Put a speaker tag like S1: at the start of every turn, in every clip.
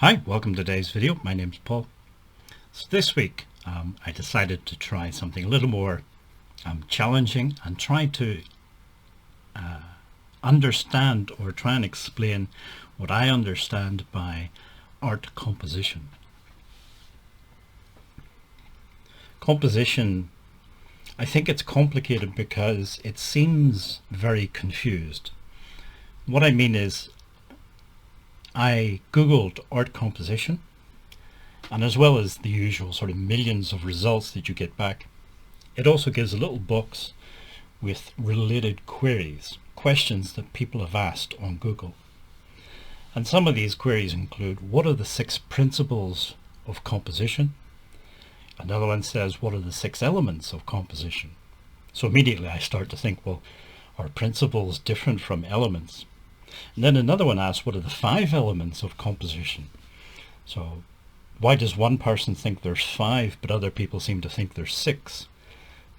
S1: Hi, welcome to today's video. My name's Paul. So this week I decided to try something a little more challenging and try to understand or try and explain what I understand by art composition. Composition, I think it's complicated because it seems very confused. What I mean is I googled art composition, and as well as the usual sort of millions of results that you get back, it also gives a little box with related queries, questions that people have asked on Google. And some of these queries include, what are the 6 principles of composition? Another one says, what are the 6 elements of composition? So immediately I start to think, well, are principles different from elements? And then another one asks, what are the 5 elements of composition? So why does one person think there's 5, but other people seem to think there's 6?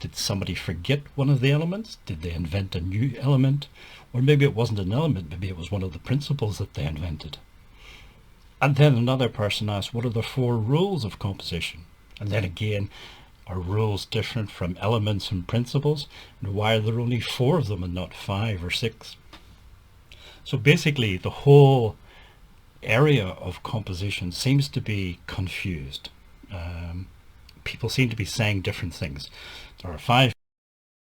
S1: Did somebody forget one of the elements? Did they invent a new element? Or maybe it wasn't an element, maybe it was one of the principles that they invented. And then another person asks, what are the 4 rules of composition? And then again, are rules different from elements and principles? And why are there only 4 of them and not 5 or 6? So basically the whole area of composition seems to be confused. People seem to be saying different things. There are 5,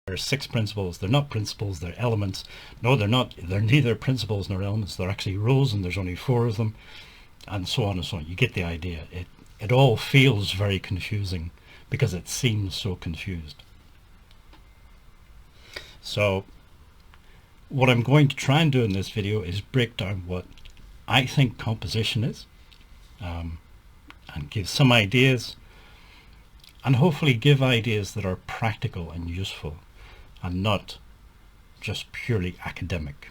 S1: there are 6 principles. They're not principles, they're elements. No, they're not. They're neither principles nor elements. They're actually rules, and there's only 4 of them, and so on and so on. You get the idea. It all feels very confusing because it seems so confused. So what I'm going to try and do in this video is break down what I think composition is, and give some ideas, and hopefully give ideas that are practical and useful and not just purely academic.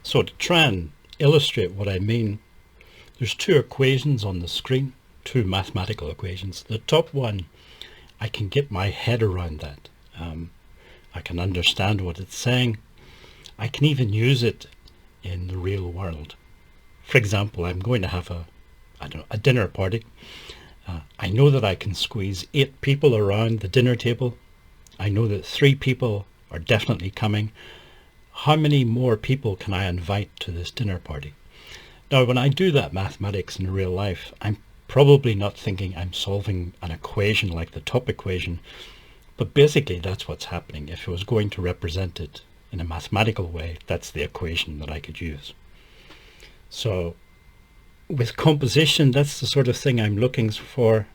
S1: So to try and illustrate what I mean, there's 2 equations on the screen, 2 mathematical equations. The top one, I can get my head around that. I can understand what it's saying. I can even use it in the real world. For example, I'm going to have a dinner party. I know that I can squeeze 8 people around the dinner table. I know that 3 people are definitely coming. How many more people can I invite to this dinner party? Now, when I do that mathematics in real life, I'm probably not thinking I'm solving an equation like the top equation, but basically that's what's happening. If I was going to represent it in a mathematical way, that's the equation that I could use. So with composition, that's the sort of thing I'm looking for,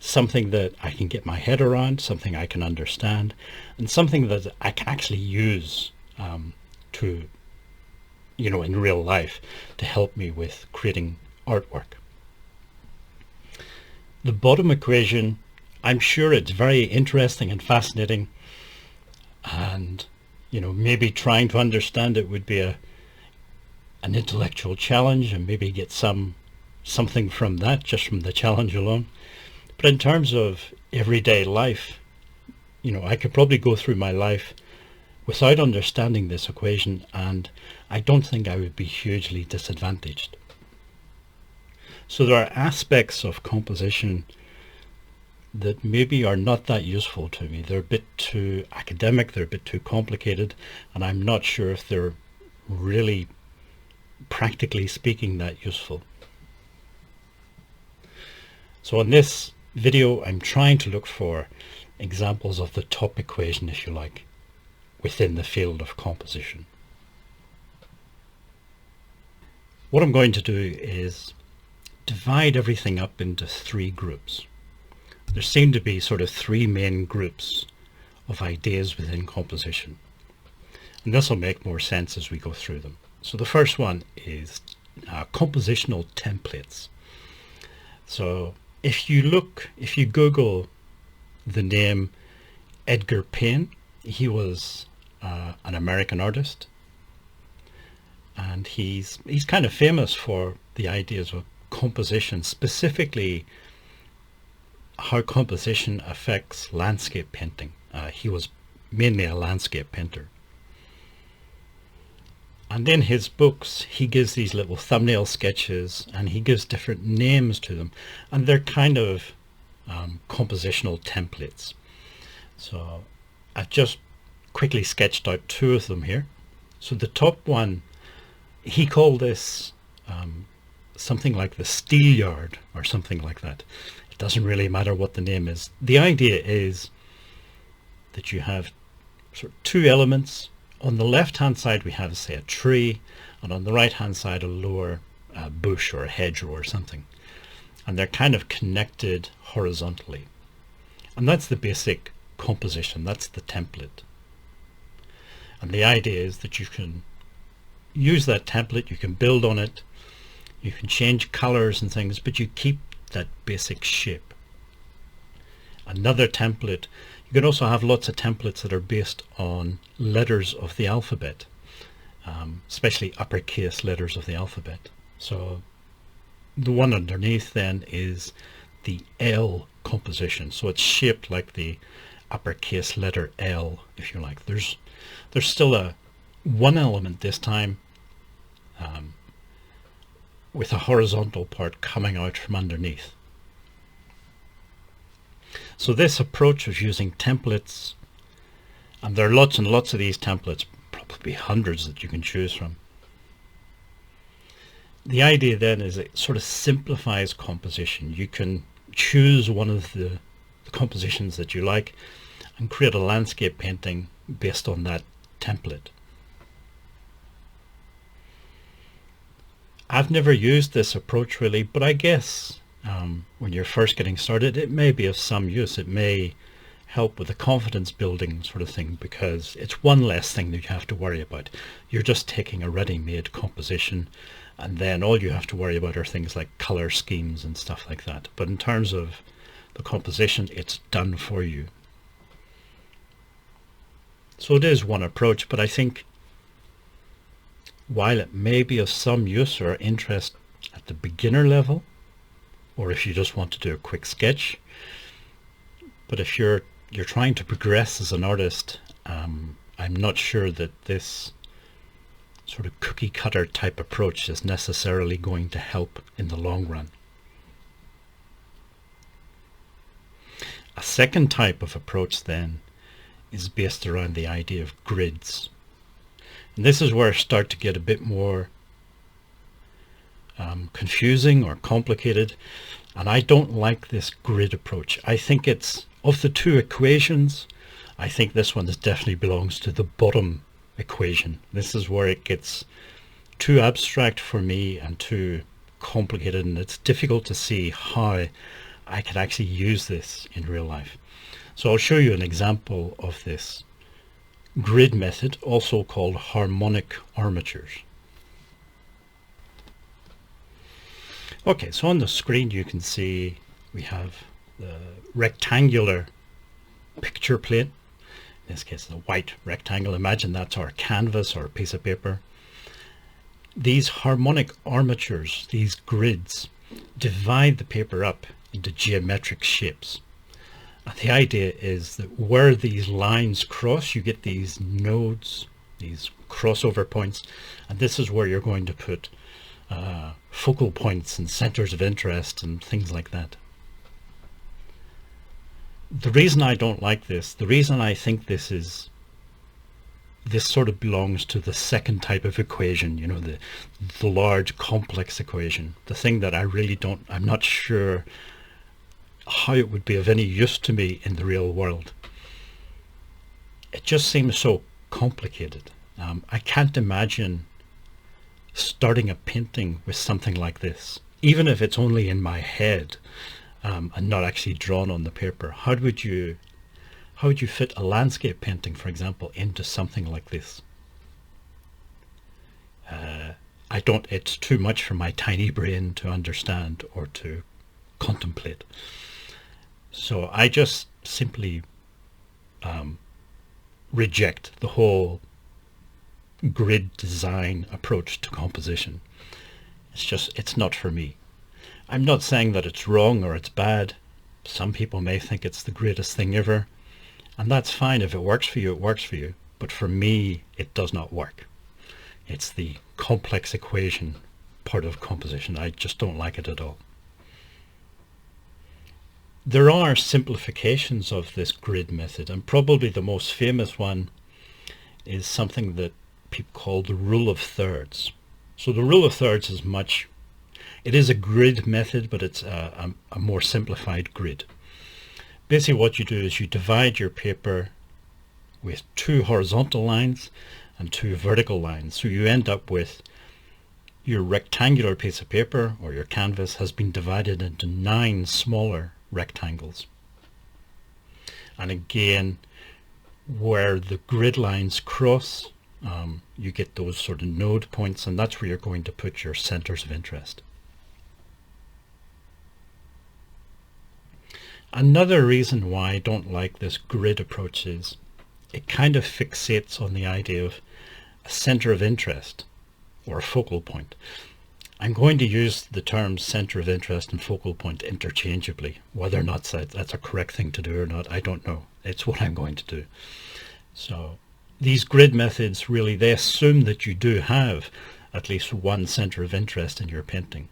S1: something that I can get my head around, something I can understand, and something that I can actually use to, in real life to help me with creating artwork. The bottom equation, I'm sure it's very interesting and fascinating, and maybe trying to understand it would be an intellectual challenge, and maybe get something from that, just from the challenge alone. But in terms of everyday life, I could probably go through my life without understanding this equation, and I don't think I would be hugely disadvantaged. So there are aspects of composition that maybe are not that useful to me. They're a bit too academic, they're a bit too complicated, and I'm not sure if they're really, practically speaking, that useful. So in this video, I'm trying to look for examples of the top equation, if you like, within the field of composition. What I'm going to do is divide everything up into 3 groups. There seem to be sort of 3 main groups of ideas within composition, and this will make more sense as we go through them. So the first one is compositional templates. So if you Google the name Edgar Payne, he was an American artist, and he's kind of famous for the ideas of composition, specifically how composition affects landscape painting. He was mainly a landscape painter. And in his books, he gives these little thumbnail sketches and he gives different names to them. And they're kind of compositional templates. So I've just quickly sketched out two of them here. So the top one, he called this something like the steel yard or something like that. It doesn't really matter what the name is. The idea is that you have sort of two elements. On the left hand side we have, say, a tree, and on the right hand side a lower bush or a hedgerow or something, and they're kind of connected horizontally. And that's the basic composition, that's the template. And the idea is that you can use that template, you can build on it, you can change colors and things, but you keep that basic shape. Another template, you can also have lots of templates that are based on letters of the alphabet, especially uppercase letters of the alphabet. So the one underneath then is the L composition. So it's shaped like the uppercase letter L, if you like. There's still one element this time with a horizontal part coming out from underneath. So this approach of using templates, and there are lots and lots of these templates, probably hundreds that you can choose from. The idea then is it sort of simplifies composition. You can choose one of the compositions that you like and create a landscape painting based on that template. I've never used this approach really, but I guess when you're first getting started, it may be of some use. It may help with the confidence building sort of thing, because it's one less thing that you have to worry about. You're just taking a ready-made composition, and then all you have to worry about are things like color schemes and stuff like that. But in terms of the composition, it's done for you. So it is one approach, but I think while it may be of some use or interest at the beginner level, or if you just want to do a quick sketch, but if you're trying to progress as an artist, I'm not sure that this sort of cookie cutter type approach is necessarily going to help in the long run. A second type of approach then is based around the idea of grids. And this is where I start to get a bit more confusing or complicated, and I don't like this grid approach. I think it's, of the two equations, I think this one definitely belongs to the bottom equation. This is where it gets too abstract for me and too complicated, and it's difficult to see how I could actually use this in real life. So I'll show you an example of this grid method, also called harmonic armatures. Okay, so on the screen you can see we have the rectangular picture plate. In this case, a white rectangle. Imagine that's our canvas or a piece of paper. These harmonic armatures, these grids, divide the paper up into geometric shapes. And the idea is that where these lines cross, you get these nodes, these crossover points, and this is where you're going to put focal points and centers of interest and things like that. The reason I don't like this, the reason I think this sort of belongs to the second type of equation, you know, the large complex equation, the thing that I'm not sure how it would be of any use to me in the real world. It just seems so complicated. I can't imagine starting a painting with something like this, even if it's only in my head and not actually drawn on the paper. How would you fit a landscape painting, for example, into something like this? It's too much for my tiny brain to understand or to contemplate. So I just simply reject the whole grid design approach to composition. It's not for me. I'm not saying that it's wrong or it's bad. Some people may think it's the greatest thing ever, and that's fine. If it works for you, it works for you. But for me, it does not work. It's the complex equation part of composition. I just don't like it at all. There are simplifications of this grid method, and probably the most famous one is something that people call the rule of thirds. So the rule of thirds is it is a grid method, but it's a more simplified grid. Basically what you do is you divide your paper with 2 horizontal lines and 2 vertical lines. So you end up with your rectangular piece of paper, or your canvas, has been divided into 9 smaller rectangles. And again, where the grid lines cross, you get those sort of node points, and that's where you're going to put your centers of interest. Another reason why I don't like this grid approach is it kind of fixates on the idea of a center of interest or a focal point. I'm going to use the terms center of interest and focal point interchangeably. Whether or not that's a correct thing to do or not, I don't know. It's what I'm going to do. So these grid methods really, they assume that you do have at least one center of interest in your painting.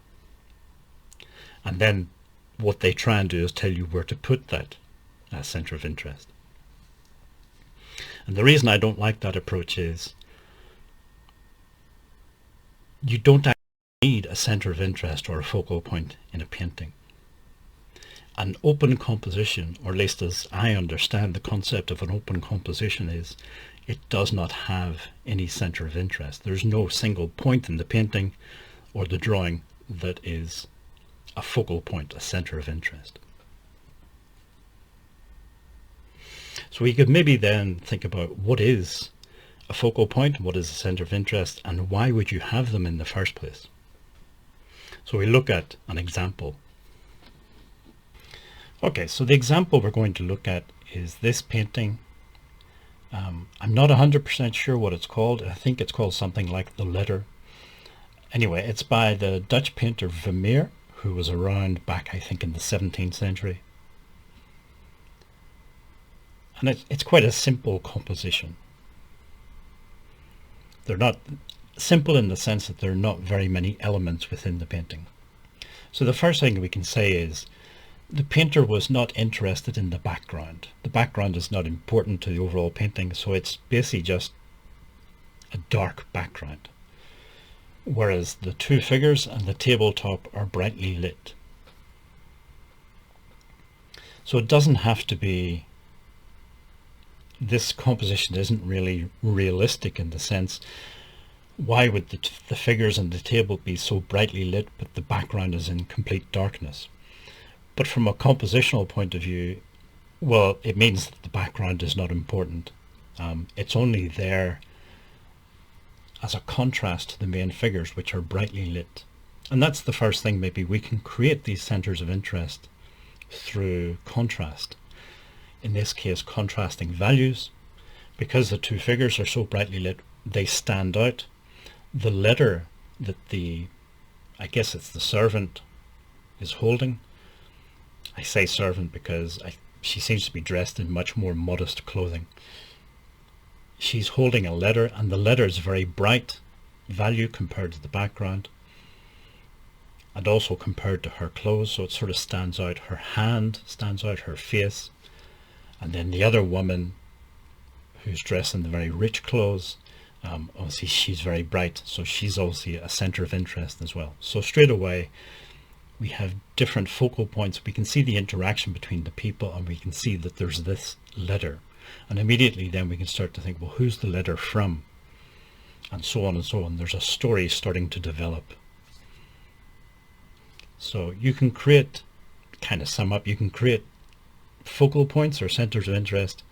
S1: And then what they try and do is tell you where to put that center of interest. And the reason I don't like that approach is you don't actually need a center of interest or a focal point in a painting. An open composition, or at least as I understand the concept of an open composition, is it does not have any center of interest. There's no single point in the painting or the drawing that is a focal point, a center of interest. So we could maybe then think about what is a focal point, what is a center of interest, and why would you have them in the first place? So we look at an example. Okay, so the example we're going to look at is this painting. I'm not 100% sure what it's called. I think it's called something like The Letter. Anyway, it's by the Dutch painter Vermeer, who was around back, I think, in the 17th century. And it's quite a simple composition. They're not simple in the sense that there are not very many elements within the painting. So the first thing we can say is the painter was not interested in the background. The background is not important to the overall painting, so it's basically just a dark background. Whereas the 2 figures and the tabletop are brightly lit. So it doesn't have to be, this composition isn't really realistic in the sense, why would the figures and the table be so brightly lit but the background is in complete darkness? But from a compositional point of view, well, it means that the background is not important. It's only there as a contrast to the main figures, which are brightly lit. And that's the first thing. Maybe we can create these centers of interest through contrast. In this case, contrasting values. Because the 2 figures are so brightly lit, they stand out. The letter that I guess it's the servant is holding. I say servant because she seems to be dressed in much more modest clothing. She's holding a letter, and the letter is very bright value compared to the background, and also compared to her clothes, so it sort of stands out. Her hand stands out, her face, and then the other woman who's dressed in the very rich clothes, obviously she's very bright, so she's obviously a center of interest as well. So straight away we have different focal points. We can see the interaction between the people, and we can see that there's this letter. And immediately then we can start to think, well, who's the letter from? And so on and so on. There's a story starting to develop. So you can create, kind of sum up, you can create focal points or centers of interest.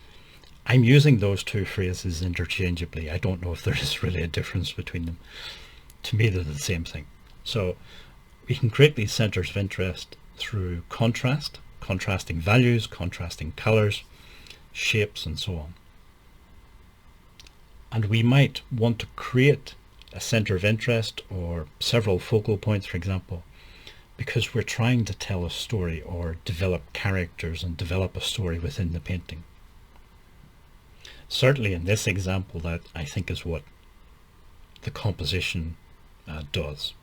S1: I'm using those 2 phrases interchangeably. I don't know if there is really a difference between them. To me, they're the same thing. So we can create these centers of interest through contrast, contrasting values, contrasting colors, shapes, and so on. And we might want to create a center of interest or several focal points, for example, because we're trying to tell a story or develop characters and develop a story within the painting. Certainly in this example, that I think is what the composition does.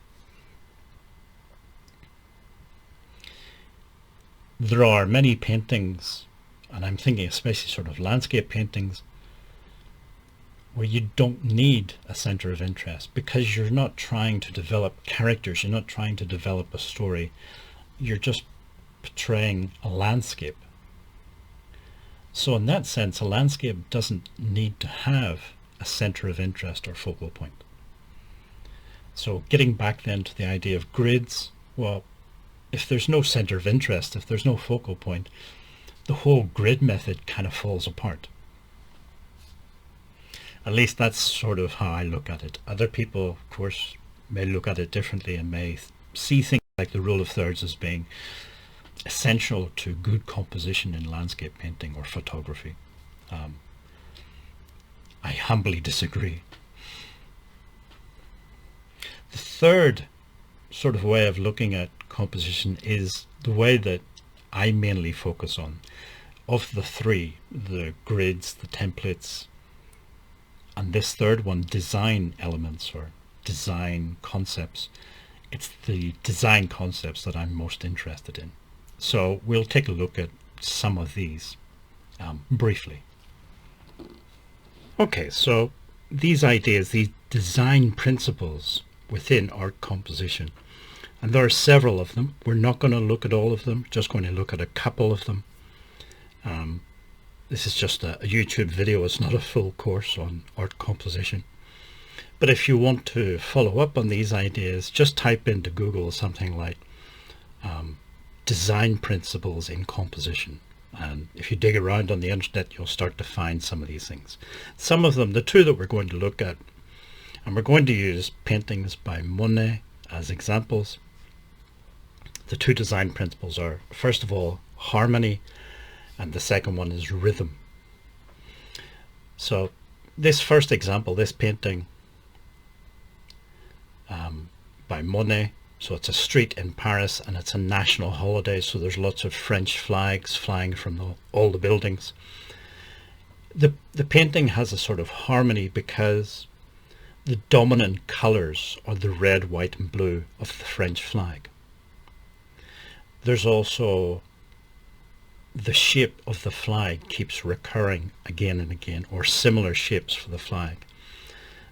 S1: There are many paintings, and I'm thinking especially sort of landscape paintings, where you don't need a center of interest because you're not trying to develop characters, you're not trying to develop a story, you're just portraying a landscape. So in that sense, a landscape doesn't need to have a center of interest or focal point. So getting back then to the idea of grids, well, if there's no center of interest, if there's no focal point, the whole grid method kind of falls apart. At least that's sort of how I look at it. Other people, of course, may look at it differently and may see things like the rule of thirds as being essential to good composition in landscape painting or photography. I humbly disagree. The third sort of way of looking at composition is the way that I mainly focus on. Of the three, the grids, the templates, and this third one, design elements or design concepts, it's the design concepts that I'm most interested in. So we'll take a look at some of these briefly. Okay, so these ideas, these design principles within art composition, and there are several of them. We're not going to look at all of them, just going to look at a couple of them. This is just a YouTube video, it's not a full course on art composition. But if you want to follow up on these ideas, just type into Google something like design principles in composition. And if you dig around on the internet, you'll start to find some of these things. Some of them, the two that we're going to look at, and we're going to use paintings by Monet as examples. The two design principles are, first of all, harmony, and the second one is rhythm. So this first example, this painting by Monet, so it's a street in Paris and it's a national holiday, so there's lots of French flags flying from all the buildings. The painting has a sort of harmony because the dominant colors are the red, white and blue of the French flag. There's also the shape of the flag keeps recurring again and again, or similar shapes for the flag.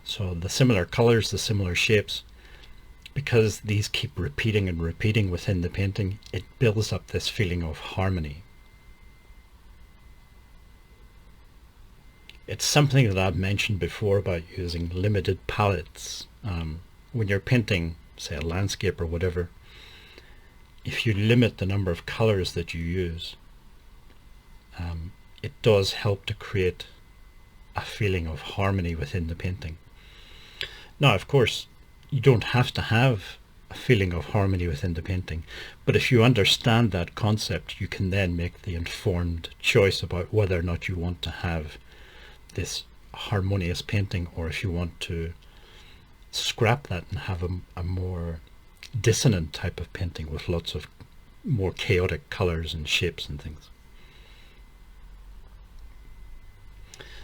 S1: So the similar colors, the similar shapes, because these keep repeating and repeating within the painting, it builds up this feeling of harmony. It's something that I've mentioned before about using limited palettes. When you're painting, say, a landscape or whatever, if you limit the number of colors that you use, it does help to create a feeling of harmony within the painting. Now, of course, you don't have to have a feeling of harmony within the painting, but if you understand that concept, you can then make the informed choice about whether or not you want to have this harmonious painting, or if you want to scrap that and have a more dissonant type of painting with lots of more chaotic colors and shapes and things.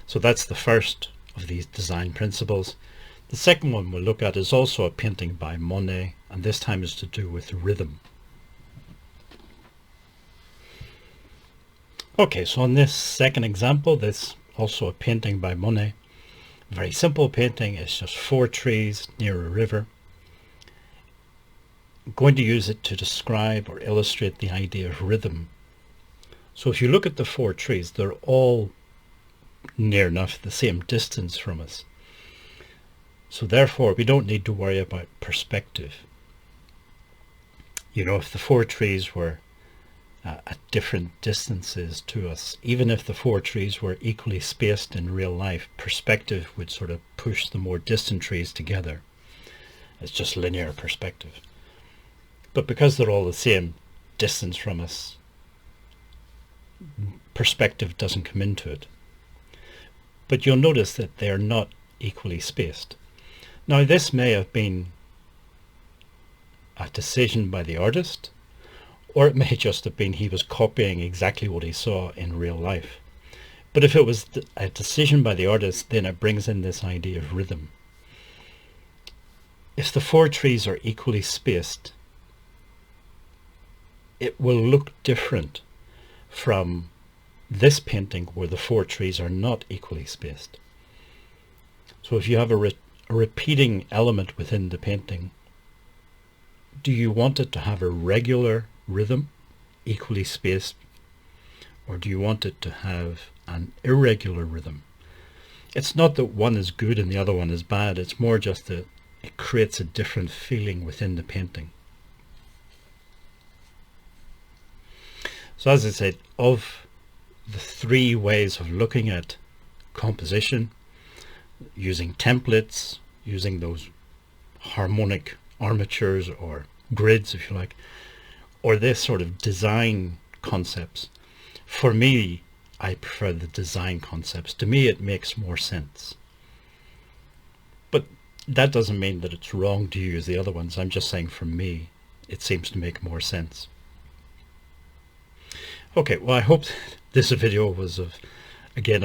S1: So that's the first of these design principles. The second one we'll look at is also a painting by Monet, and this time is to do with rhythm. Okay, so in this second example, this also a painting by Monet. Very simple painting. It's just 4 trees near a river. I'm going to use it to describe or illustrate the idea of rhythm. So if you look at the 4 trees, they're all near enough the same distance from us. So therefore, we don't need to worry about perspective. You know, if the 4 trees were at different distances to us, even if the 4 trees were equally spaced in real life, perspective would sort of push the more distant trees together. It's just linear perspective. But because they're all the same distance from us, perspective doesn't come into it. But you'll notice that they are not equally spaced. Now, this may have been a decision by the artist, or it may just have been he was copying exactly what he saw in real life. But if it was a decision by the artist, then it brings in this idea of rhythm. if the four trees are equally spaced, it will look different from this painting where the four trees are not equally spaced. So if you have a repeating element within the painting, do you want it to have a regular rhythm, equally spaced, or do you want it to have an irregular rhythm? It's not that one is good and the other one is bad, it's more just that it creates a different feeling within the painting. So as I said, of the three ways of looking at composition, using templates, using those harmonic armatures or grids, if you like, or this sort of design concepts, for me, I prefer the design concepts. To me, it makes more sense. But that doesn't mean that it's wrong to use the other ones. I'm just saying for me, it seems to make more sense. Okay, well, I hope this video was of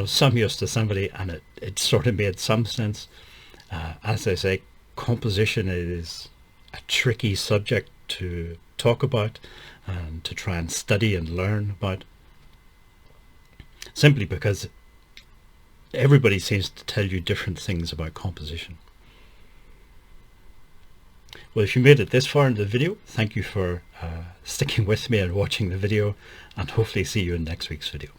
S1: some use to somebody, and it sort of made some sense. As I say, composition is a tricky subject to talk about and to try and study and learn about, simply because everybody seems to tell you different things about composition. Well, if you made it this far in the video, thank you for sticking with me and watching the video, and hopefully see you in next week's video.